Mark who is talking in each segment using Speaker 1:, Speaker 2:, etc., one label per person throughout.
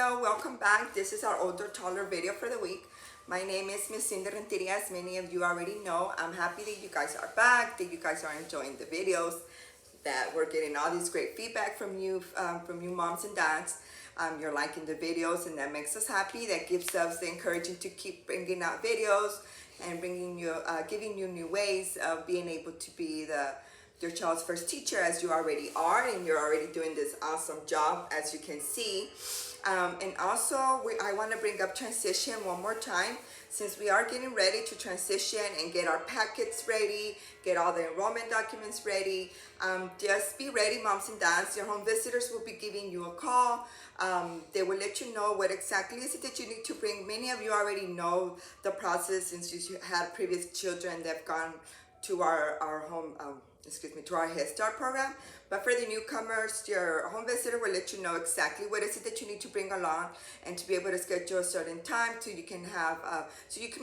Speaker 1: Hello, welcome back. This is our older toddler video for the week. My name is Miss Cindy Renteria. As many of you already know, I'm happy that you guys are back, that you guys are enjoying the videos, that we're getting all this great feedback from you moms and dads. You're liking the videos, and that makes us happy. That gives us the encouragement to keep bringing out videos and bringing you, giving you new ways of being able to be your child's first teacher, as you already are, and you're already doing this awesome job, as you can see. And also, I want to bring up transition one more time, since we are getting ready to transition and get our packets ready, get all the enrollment documents ready. Just be ready, moms and dads. Your home visitors will be giving you a call. They will let you know what exactly is it that you need to bring. Many of you already know the process, since you had previous children that have gone to our home, to our Head Start program. But for the newcomers, your home visitor will let you know exactly what is it that you need to bring along, and to be able to schedule a certain time so you can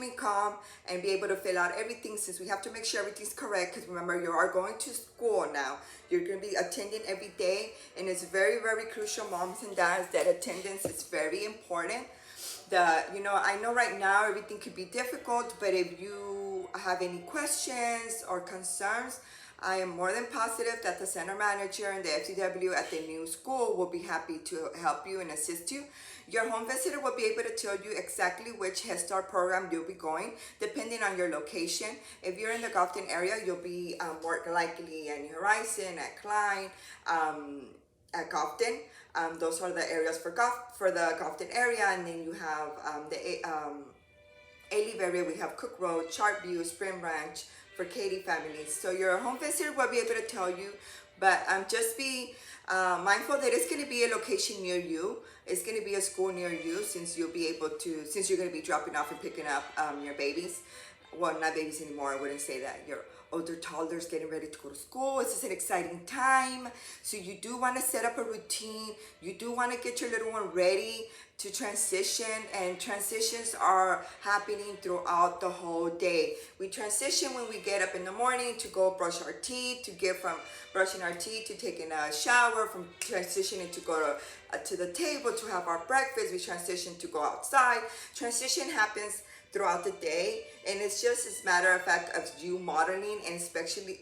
Speaker 1: be calm and be able to fill out everything, since we have to make sure everything's correct. Because remember, you are going to school now. You're going to be attending every day, and it's very, very crucial, moms and dads, that attendance is very important. I know right now everything could be difficult, but if you have any questions or concerns, I am more than positive that the center manager and the FCW at the new school will be happy to help you and assist you. Your home visitor will be able to tell you exactly which Head Start program you'll be going, depending on your location. If you're in the Gulfton area, you'll be more likely at New Horizon, at Klein, at Gulfton. Those are the areas for the Gulfton area, and then you have the A-Leave area. We have Cook Road, Chartview, Spring Branch for Katy families. So your home visitor will be able to tell you, but just be mindful that it's going to be a location near you. It's going to be a school near you, since you're going to be dropping off and picking up your babies. Well, not babies anymore, I wouldn't say that. Your older toddlers getting ready to go to school. This is an exciting time. So you do want to set up a routine. You do want to get your little one ready to transition, and transitions are happening throughout the whole day. We transition when we get up in the morning to go brush our teeth, to get from brushing our teeth to taking a shower, from transitioning to go to the table to have our breakfast. We transition to go outside. Transition happens throughout the day, and it's just as a matter of fact of you modeling, and especially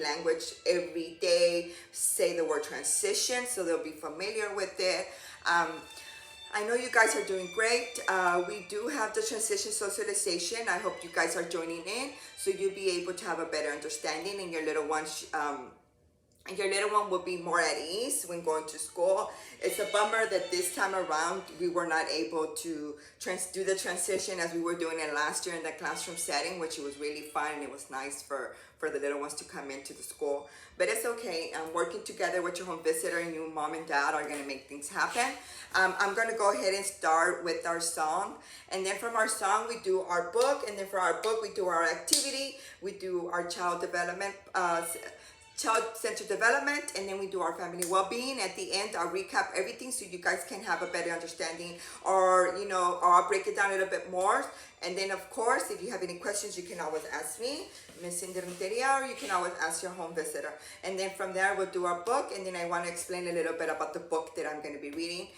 Speaker 1: language every day. Say the word transition, so they'll be familiar with it. I know you guys are doing great. We do have the transition socialization. I hope you guys are joining in, so you'll be able to have a better understanding, and your little one will be more at ease when going to school. It's a bummer that this time around we were not able to do the transition as we were doing it last year in the classroom setting, which was really fun, and it was nice for the little ones to come into the school. But it's okay. Working together with your home visitor and you mom and dad are going to make things happen. I'm going to go ahead and start with our song, and then from our song we do our book, and then for our book we do our activity, we do our child-centered development, and then we do our family well-being. At the end, I'll recap everything so you guys can have a better understanding, or I'll break it down a little bit more. And then, of course, if you have any questions, you can always ask me, Miss Cindy Renteria, or you can always ask your home visitor. And then from there, we'll do our book, and then I want to explain a little bit about the book that I'm going to be reading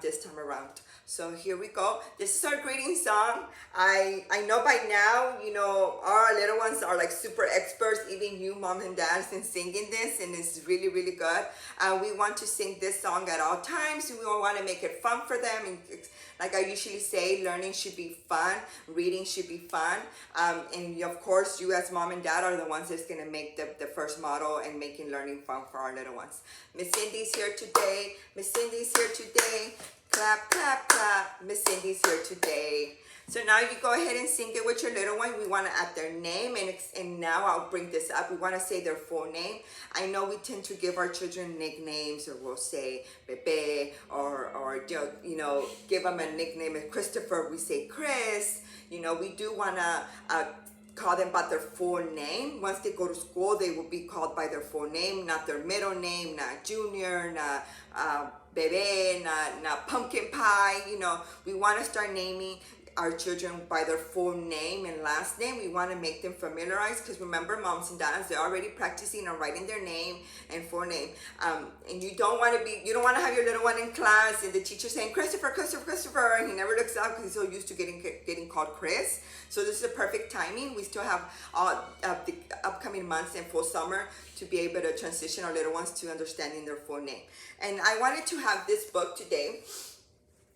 Speaker 1: this time around. So here we go. This is our greeting song. I know by now, our little ones are like super experts, even you mom and dads, in singing this, and it's really, really good. We want to sing this song at all times. We want to make it fun for them, and like I usually say, learning should be fun, reading should be fun, and of course, you as mom and dad are the ones that's going to make the first model and making learning fun for our little ones. Miss Cindy's here today. Miss Cindy's here today. Clap, clap, clap. Miss Cindy's here today. So now you go ahead and sing it with your little one. We want to add their name, and now I'll bring this up. We want to say their full name. I know we tend to give our children nicknames, or we'll say Bebe, or give them a nickname. If Christopher, we say Chris. We do want to call them by their full name. Once they go to school, they will be called by their full name, not their middle name, not Junior, not Bebe, not Pumpkin Pie. We want to start naming our children by their full name and last name. We want to make them familiarized, because remember, moms and dads, they're already practicing on writing their name and full name. And you don't want to have your little one in class and the teacher saying, Christopher, Christopher, Christopher, and he never looks up because he's so used to getting called Chris. So this is a perfect timing. We still have the upcoming months and full summer to be able to transition our little ones to understanding their full name. And I wanted to have this book today.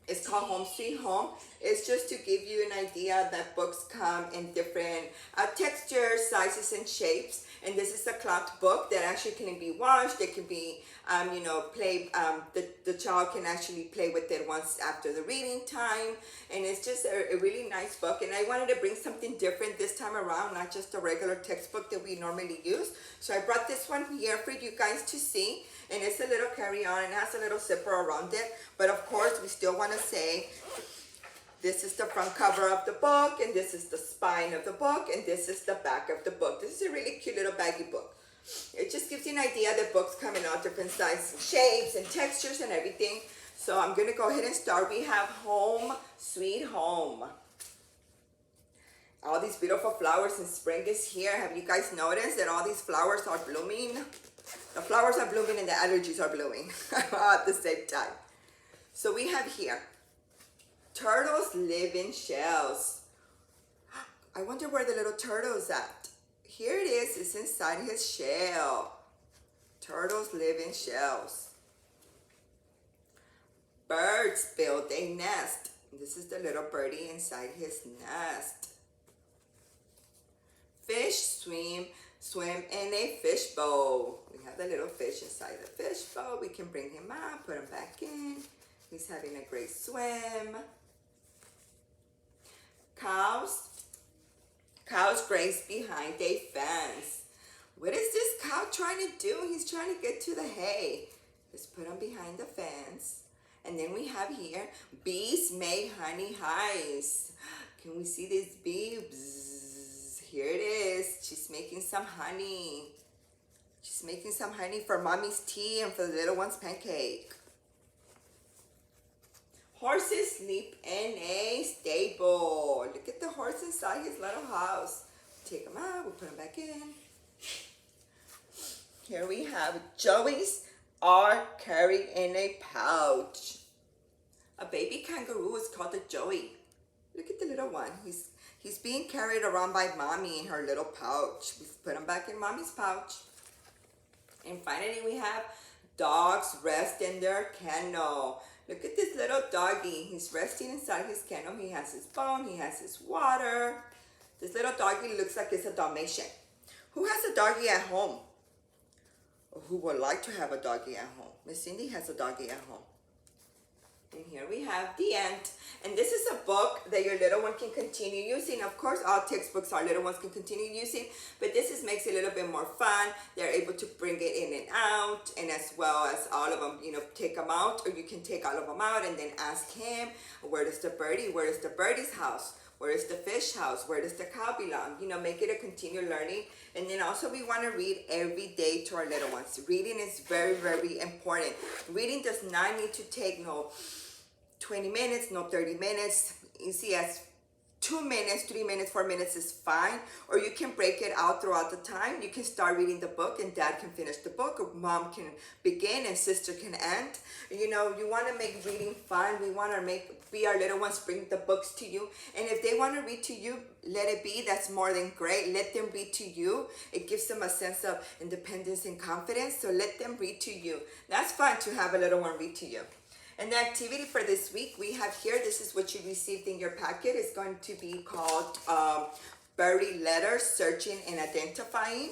Speaker 1: It's called Home Sweet Home. It's just to give you an idea that books come in different textures, sizes, and shapes. And this is a cloth book that actually can be washed. It can be, the child can actually play with it once after the reading time. And it's just a really nice book. And I wanted to bring something different this time around, not just a regular textbook that we normally use. So I brought this one here for you guys to see. And it's a little carry-on and has a little zipper around it. But of course, we still want to say, this is the front cover of the book, and this is the spine of the book, and this is the back of the book. This is a really cute little baggy book. It just gives you an idea that books come in all different sizes, shapes, and textures and everything. So I'm going to go ahead and start. We have Home Sweet Home. All these beautiful flowers, and spring is here. Have you guys noticed that all these flowers are blooming? The flowers are blooming and the allergies are blooming at the same time. So we have here, turtles live in shells. I wonder where the little turtle's at. Here it is, it's inside his shell. Turtles live in shells. Birds build a nest. This is the little birdie inside his nest. Fish swim in a fish bowl. We have the little fish inside the fish bowl. We can bring him out, put him back in. He's having a great swim. Cows graze behind a fence. What is this cow trying to do? He's trying to get to the hay. Let's put him behind the fence. And then we have here, bees make honey hives. Can we see these bees? Here it is. She's making some honey. She's making some honey for mommy's tea and for the little one's pancake. Horses sleep in a stable. Look at the horse inside his little house. Take him out, we'll put him back in. Here we have Joeys are carried in a pouch. A baby kangaroo is called a Joey. Look at the little one. He's being carried around by mommy in her little pouch. We put him back in mommy's pouch. And finally we have dogs rest in their kennel. Look at this little doggy. He's resting inside his kennel. He has his bone, he has his water. This little doggy looks like it's a Dalmatian. Who has a doggy at home? Or who would like to have a doggy at home? Miss Cindy has a doggy at home. And here we have the end. And this is a book that your little one can continue using. Of course, all textbooks our little ones can continue using, but this makes it a little bit more fun. They're able to bring it in and out, and as well as all of them, take them out, or you can take all of them out and then ask him, where does the birdie? Where is the birdie's house? Where is the fish house? Where does the cow belong? Make it a continual learning. And then also we want to read every day to our little ones. Reading is very, very important. Reading does not need to take no 20 minutes, no 30 minutes. Easy as 2 minutes, 3 minutes, 4 minutes is fine. Or you can break it out throughout the time. You can start reading the book and dad can finish the book, or mom can begin and sister can end. You want to make reading fun. We want to be our little ones, bring the books to you. And if they want to read to you, let it be. That's more than great. Let them read to you. It gives them a sense of independence and confidence. So let them read to you. That's fun to have a little one read to you. And the activity for this week we have here, this is what you received in your packet. It's going to be called Buried Letters, Searching and Identifying.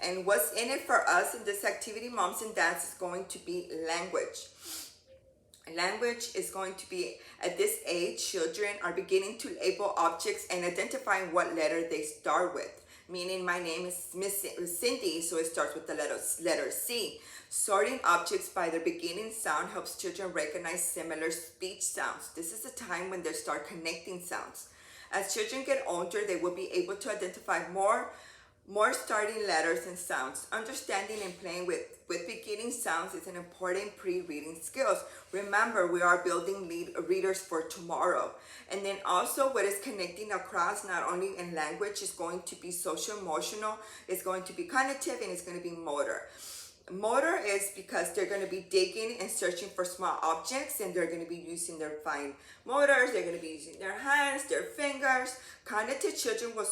Speaker 1: And what's in it for us in this activity, moms and dads, is going to be language. Language is going to be, at this age, children are beginning to label objects and identifying what letter they start with. Meaning, my name is Miss Cindy, so it starts with the letter C. Sorting objects by their beginning sound helps children recognize similar speech sounds. This is a time when they start connecting sounds. As children get older, they will be able to identify more More starting letters and sounds. Understanding and playing with beginning sounds is an important pre-reading skills. Remember, we are building readers for tomorrow. And then also what is connecting across, not only in language, is going to be social emotional, it's going to be cognitive, and it's going to be motor. Motor is because they're going to be digging and searching for small objects, and they're going to be using their fine motors, they're going to be using their hands, their fingers. Cognitive children will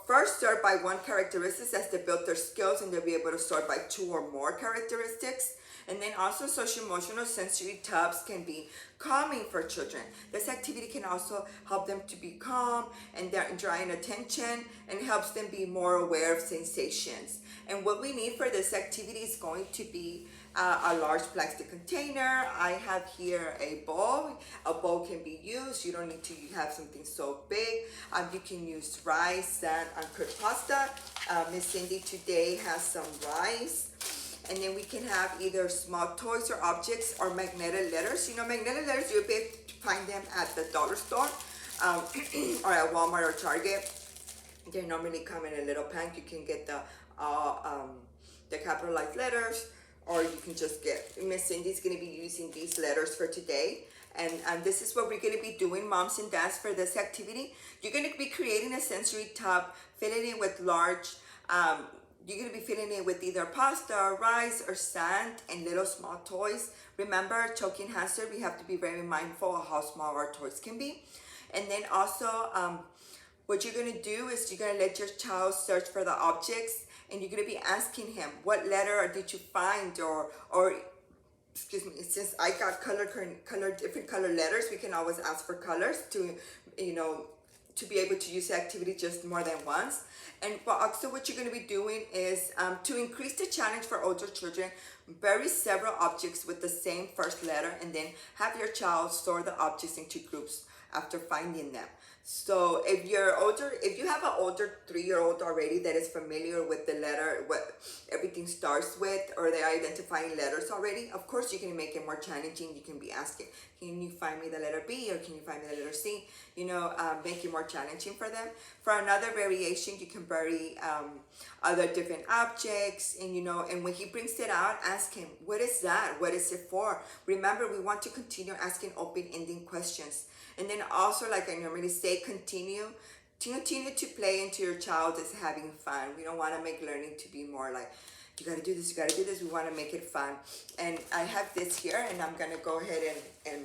Speaker 1: first sort by one characteristics as they build their skills, and they'll be able to sort by two or more characteristics. And then also social emotional sensory tubs can be calming for children. This activity can also help them to be calm and they're drawing attention, and helps them be more aware of sensations. And what we need for this activity is going to be a large plastic container. I have here a bowl. A bowl can be used. You don't need to have something so big. You can use rice, sand, and cooked pasta. Miss Cindy today has some rice. And then we can have either small toys or objects or magnetic letters. You know, magnetic letters, you'll be able to find them at the dollar store or at Walmart or Target. They normally come in a little pack. You can get the capitalized letters, or you can just get, Miss Cindy's going to be using these letters for today. And this is what we're going to be doing, moms and dads, for this activity. You're going to be creating a sensory tub, filling it with large, you're going to be filling it with either pasta or rice or sand and little small toys. Remember, choking hazard, we have to be very mindful of how small our toys can be. And then also, what you're going to do is you're going to let your child search for the objects, and you're going to be asking him, what letter did you find? Or excuse me, since I got different color letters, we can always ask for colors to, you know, to be able to use the activity just more than once. And also what you're going to be doing is to increase the challenge for older children, bury several objects with the same first letter, and then have your child sort the objects into groups after finding them. So if you have an older 3-year-old already that is familiar with the letter, what everything starts with, or they're identifying letters already, of course you can make it more challenging. You can be asking, can you find me the letter B, or can you find me the letter C? You know, make it more challenging for them. For another variation, you can bury other different objects, and you know, and when he brings it out, ask him, what is that? What is it for? Remember, we want to continue asking open-ended questions. And then also, like I normally say, continue to play until your child is having fun. We don't want to make learning to be more like, you got to do this, you got to do this. We want to make it fun. And I have this here, and I'm going to go ahead and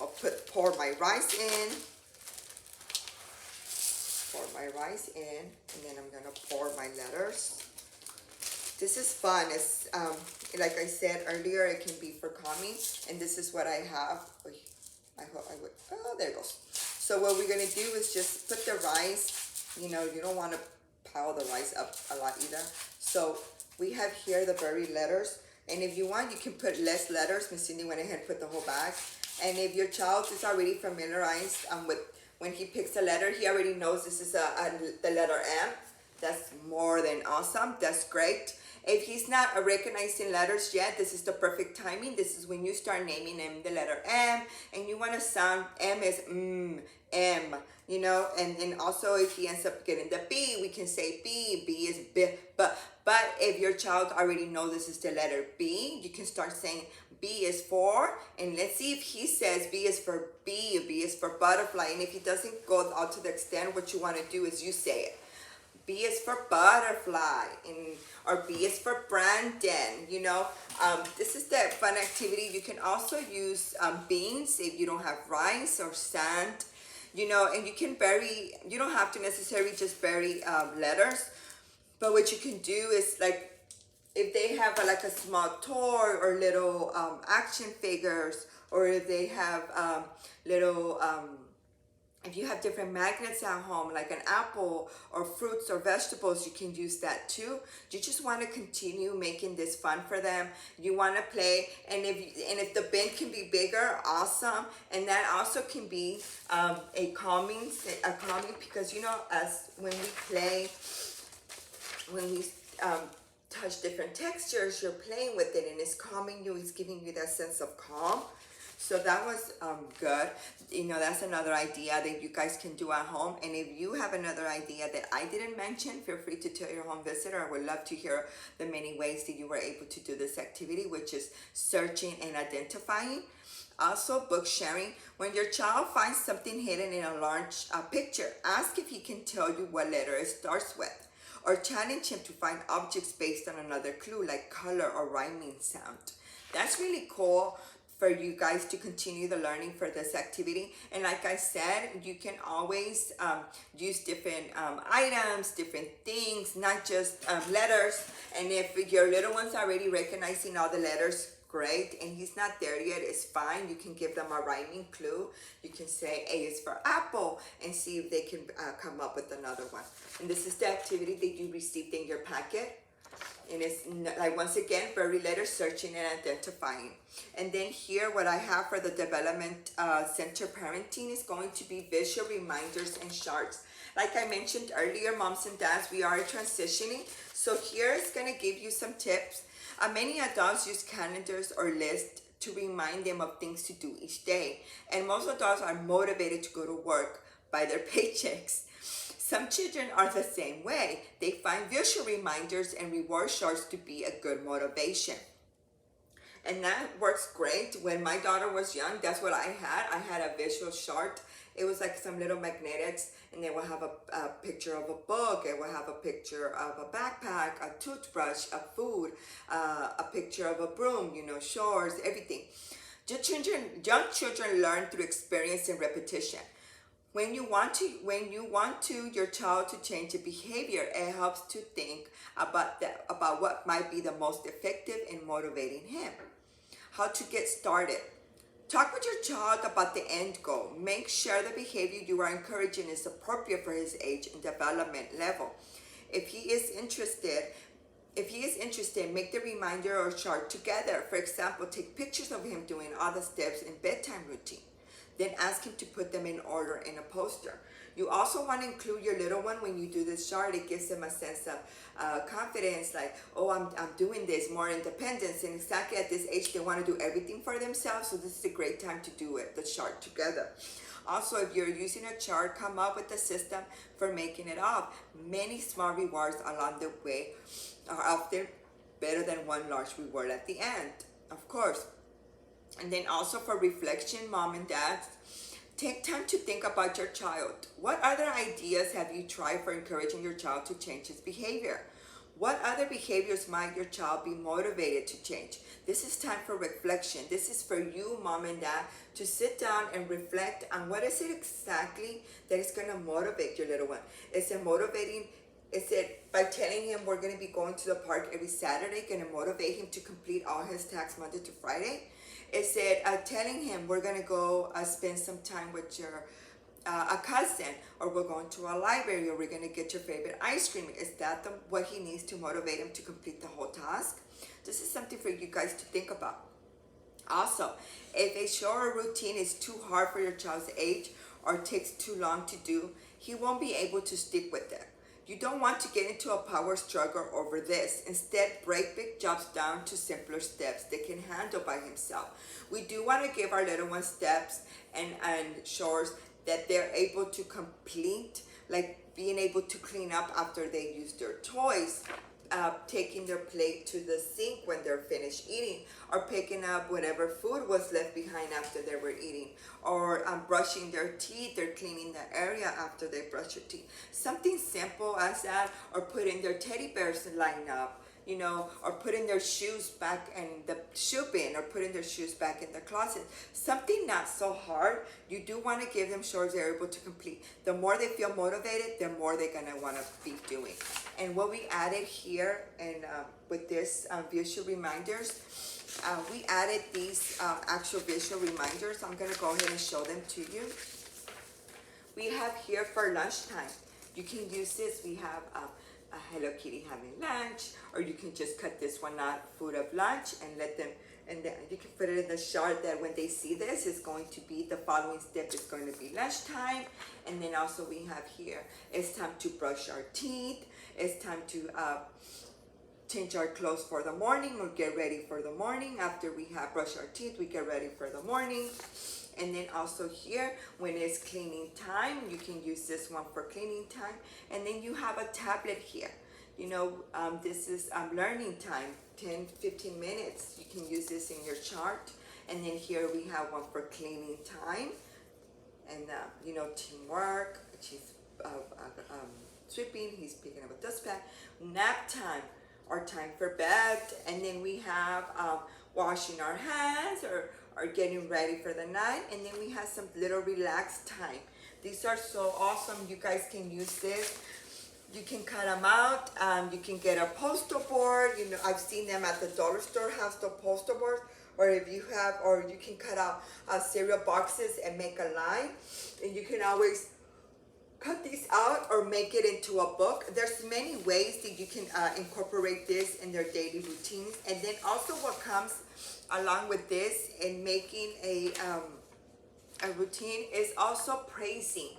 Speaker 1: I'll pour my rice in. Pour my rice in, and then I'm going to pour my letters. This is fun. It's, like I said earlier, it can be for calming. And this is what I have. I hope I would, oh, there it goes. So what we're going to do is just put the rice, you know, you don't want to pile the rice up a lot either. So we have here the buried letters. And if you want, you can put less letters. Miss Cindy went ahead and put the whole bag. And if your child is already familiarized with, when he picks a letter, he already knows this is the letter M. That's more than awesome. That's great. If he's not recognizing letters yet, this is the perfect timing. This is when you start naming him the letter M, and you want to sound M is M, you know. And also if he ends up getting the B, we can say B. B is B. But if your child already knows this is the letter B, you can start saying B is for, and let's see if he says B is for B is for butterfly. And if he doesn't go out to the extent, what you want to do is you say it. B is for butterfly, or B is for Brandon, you know. This is the fun activity. You can also use beans if you don't have rice or sand, you know, and you can bury, you don't have to necessarily just bury letters, but what you can do is, like, if they have like a small toy or little action figures, or if they have little if you have different magnets at home, like an apple or fruits or vegetables, you can use that too. You just want to continue making this fun for them. You want to play, and if the bin can be bigger, awesome. And that also can be a calming, because, you know, as when we play, when we touch different textures, you're playing with it, and it's calming you. It's giving you that sense of calm. So that was good. You know, that's another idea that you guys can do at home. And if you have another idea that I didn't mention, feel free to tell your home visitor. I would love to hear the many ways that you were able to do this activity, which is searching and identifying. Also, book sharing. When your child finds something hidden in a large picture, ask if he can tell you what letter it starts with, or challenge him to find objects based on another clue like color or rhyming sound. That's really cool for you guys to continue the learning for this activity. And like I said, you can always use different items, different things, not just letters. And if your little one's already recognizing all the letters, great. And he's not there yet, it's fine. You can give them a rhyming clue. You can say A is for apple and see if they can come up with another one. And this is the activity that you received in your packet. And it's, like, once again, very letter searching and identifying. And then here, what I have for the development center parenting is going to be visual reminders and charts. Like I mentioned earlier, moms and dads, we are transitioning. So here is going to give you some tips. Many adults use calendars or lists to remind them of things to do each day. And most adults are motivated to go to work by their paychecks. Some children are the same way. They find visual reminders and reward charts to be a good motivation. And that works great. When my daughter was young, that's what I had. I had a visual chart. It was like some little magnetics, and they will have a picture of a book. It will have a picture of a backpack, a toothbrush, a food, a picture of a broom, you know, chores, everything. Young children learn through experience and repetition. When you want your child to change a behavior, it helps to think about what might be the most effective in motivating him. How to get started. Talk with your child about the end goal. Make sure the behavior you are encouraging is appropriate for his age and development level. If he is interested, make the reminder or chart together. For example, take pictures of him doing all the steps in bedtime routine. Then ask him to put them in order in a poster. You also want to include your little one when you do this chart. It gives them a sense of confidence, like, oh, I'm doing this, more independence. And exactly at this age, they want to do everything for themselves. So this is a great time to do it, the chart together. Also, if you're using a chart, come up with a system for making it up. Many small rewards along the way are often better than one large reward at the end, of course. And then also for reflection, mom and dads, take time to think about your child. What other ideas have you tried for encouraging your child to change his behavior? What other behaviors might your child be motivated to change? This is time for reflection. This is for you, mom and dad, to sit down and reflect on what is it exactly that is going to motivate your little one. Is it motivating? Is it by telling him we're going to be going to the park every Saturday going to motivate him to complete all his tasks Monday to Friday? Is it telling him we're going to go spend some time with your a cousin, or we're going to a library, or we're going to get your favorite ice cream? Is that what he needs to motivate him to complete the whole task? This is something for you guys to think about. Also, if a chore or routine is too hard for your child's age or takes too long to do, he won't be able to stick with it. You don't want to get into a power struggle over this. Instead, break big jobs down to simpler steps they can handle by himself. We do want to give our little ones steps and chores that they're able to complete, like being able to clean up after they use their toys, taking their plate to the sink when they're finished eating, or picking up whatever food was left behind after they were eating, or brushing their teeth, or cleaning the area after they brush their teeth. Something simple as that, or putting their teddy bears line up, you know, or putting their shoes back in the shoe bin, or putting their shoes back in the closet. Something not so hard. You do want to give them chores they're able to complete. The more they feel motivated, the more they're going to want to be doing. And what we added here, and with this visual reminders, we added these actual visual reminders. I'm going to go ahead and show them to you. We have here for lunchtime. You can use this. We have a Hello Kitty having lunch, or you can just cut this one out, food of lunch, and let them, and then you can put it in the chart that when they see this, it's going to be, the following step is going to be lunchtime. And then also we have here, it's time to brush our teeth, it's time to change our clothes for the morning or get ready for the morning. After we have brushed our teeth, we get ready for the morning. And then also here, when it's cleaning time, you can use this one for cleaning time. And then you have a tablet here. You know, this is learning time, 10-15 minutes. You can use this in your chart. And then here we have one for cleaning time. And, you know, teamwork. She's sweeping, he's picking up a dustpan. Nap time, or time for bed. And then we have washing our hands or getting ready for the night. And then we have some little relaxed time. These are so awesome. You guys can use this. You can cut them out. You can get a poster board. You know, I've seen them at the dollar store, has the poster board. Or if you have, or you can cut out cereal boxes and make a line. And you can always cut these out or make it into a book. There's many ways that you can incorporate this in their daily routines. And then also what comes along with this in making a routine is also praising.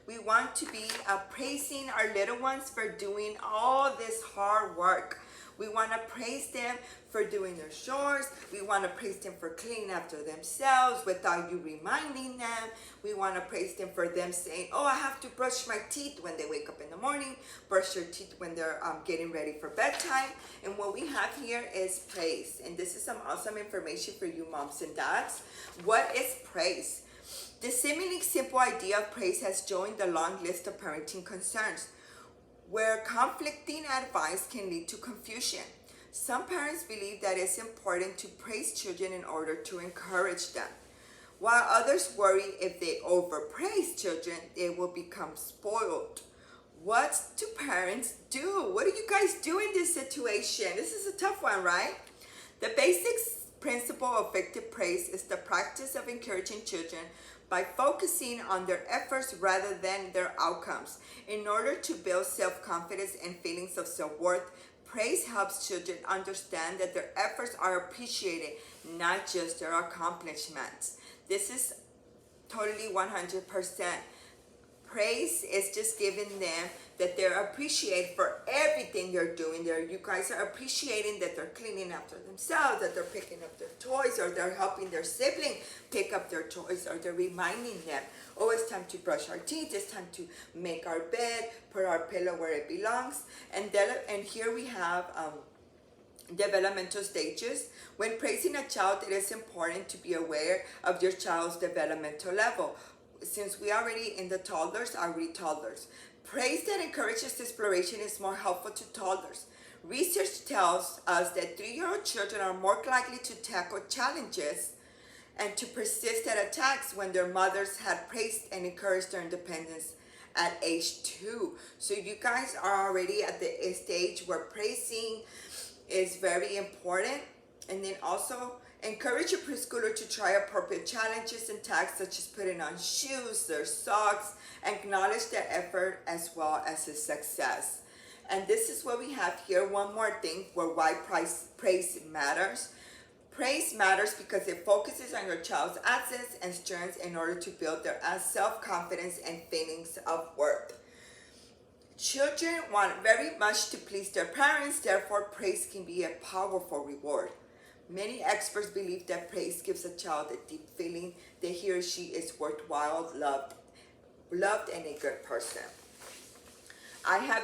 Speaker 1: We want to be praising our little ones for doing all this hard work. We want to praise them for doing their chores. We want to praise them for cleaning after themselves without you reminding them. We want to praise them for them saying, oh, I have to brush my teeth when they wake up in the morning, brush their teeth when they're getting ready for bedtime. And what we have here is praise. And this is some awesome information for you moms and dads. What is praise? The seemingly simple idea of praise has joined the long list of parenting concerns, where conflicting advice can lead to confusion. Some parents believe that it's important to praise children in order to encourage them, while others worry if they overpraise children, they will become spoiled. What do parents do? What do you guys do in this situation? This is a tough one, right? The basic principle of effective praise is the practice of encouraging children by focusing on their efforts rather than their outcomes. In order to build self-confidence and feelings of self-worth, praise helps children understand that their efforts are appreciated, not just their accomplishments. This is totally 100%. Praise is just giving them that they're appreciated for everything they're doing there. You guys are appreciating that they're cleaning after themselves, that they're picking up their toys, or they're helping their sibling pick up their toys, or they're reminding them, oh, it's time to brush our teeth, it's time to make our bed, put our pillow where it belongs. And here we have developmental stages. When praising a child, it is important to be aware of your child's developmental level. Since we are already in the toddlers, are we toddlers? Praise that encourages exploration is more helpful to toddlers. Research tells us that 3-year-old children are more likely to tackle challenges and to persist at attacks when their mothers had praised and encouraged their independence at age 2. So you guys are already at the stage where praising is very important. And then also encourage your preschooler to try appropriate challenges and tasks such as putting on shoes, their socks, and acknowledge their effort as well as his success. And this is what we have here. One more thing for why praise matters. Praise matters because it focuses on your child's assets and strengths in order to build their self-confidence and feelings of worth. Children want very much to please their parents, therefore praise can be a powerful reward. Many experts believe that praise gives a child a deep feeling that he or she is worthwhile, loved and a good person.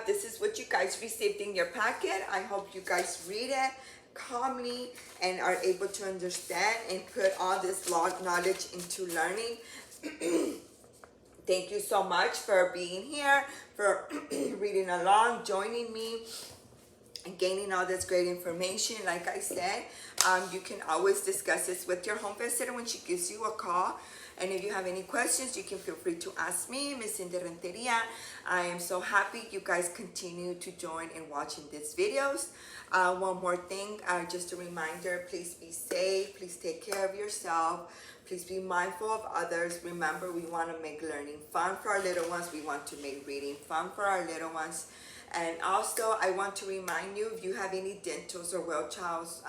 Speaker 1: This is what you guys received in your packet. I hope you guys read it calmly and are able to understand and put all this knowledge into learning. Thank you so much for being here, for reading along, joining me, and gaining all this great information. Like I said, you can always discuss this with your home visitor when she gives you a call. And if you have any questions, you can feel free to ask me, Miss Cindy Renteria. I am so happy you guys continue to join in watching these videos. One more thing, just a reminder, please be safe, please take care of yourself, please be mindful of others. Remember, we want to make learning fun for our little ones. We want to make reading fun for our little ones. And also, I want to remind you, if you have any dentals or well childs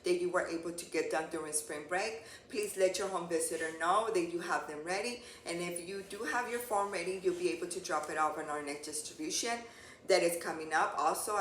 Speaker 1: that you were able to get done during spring break, please let your home visitor know that you have them ready. And if you do have your form ready, you'll be able to drop it off on our next distribution. that is coming up also.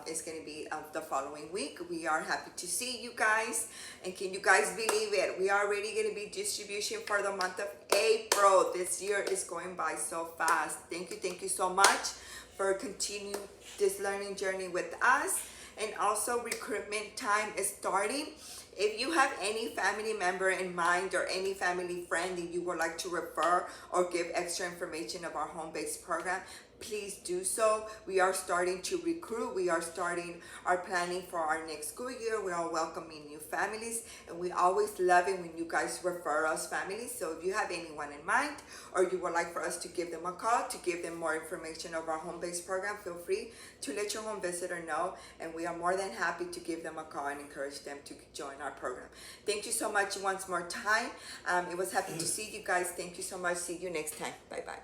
Speaker 1: It's going to be the following week. We are happy to see you guys, and can you guys believe it, we are already going to be distribution for the month of April. This year is going by so fast. Thank you so much for continuing this learning journey with us. And also, recruitment time is starting. If you have any family member in mind or any family friend that you would like to refer or give extra information of our home-based program, please do so. We are starting to recruit. We are starting our planning for our next school year. We are welcoming new families, and we always love it when you guys refer us families. So if you have anyone in mind, or you would like for us to give them a call to give them more information of our home-based program, feel free to let your home visitor know, and we are more than happy to give them a call and encourage them to join our program. Thank you so much once more time. It was happy to see you guys. Thank you so much. See you next time. Bye bye.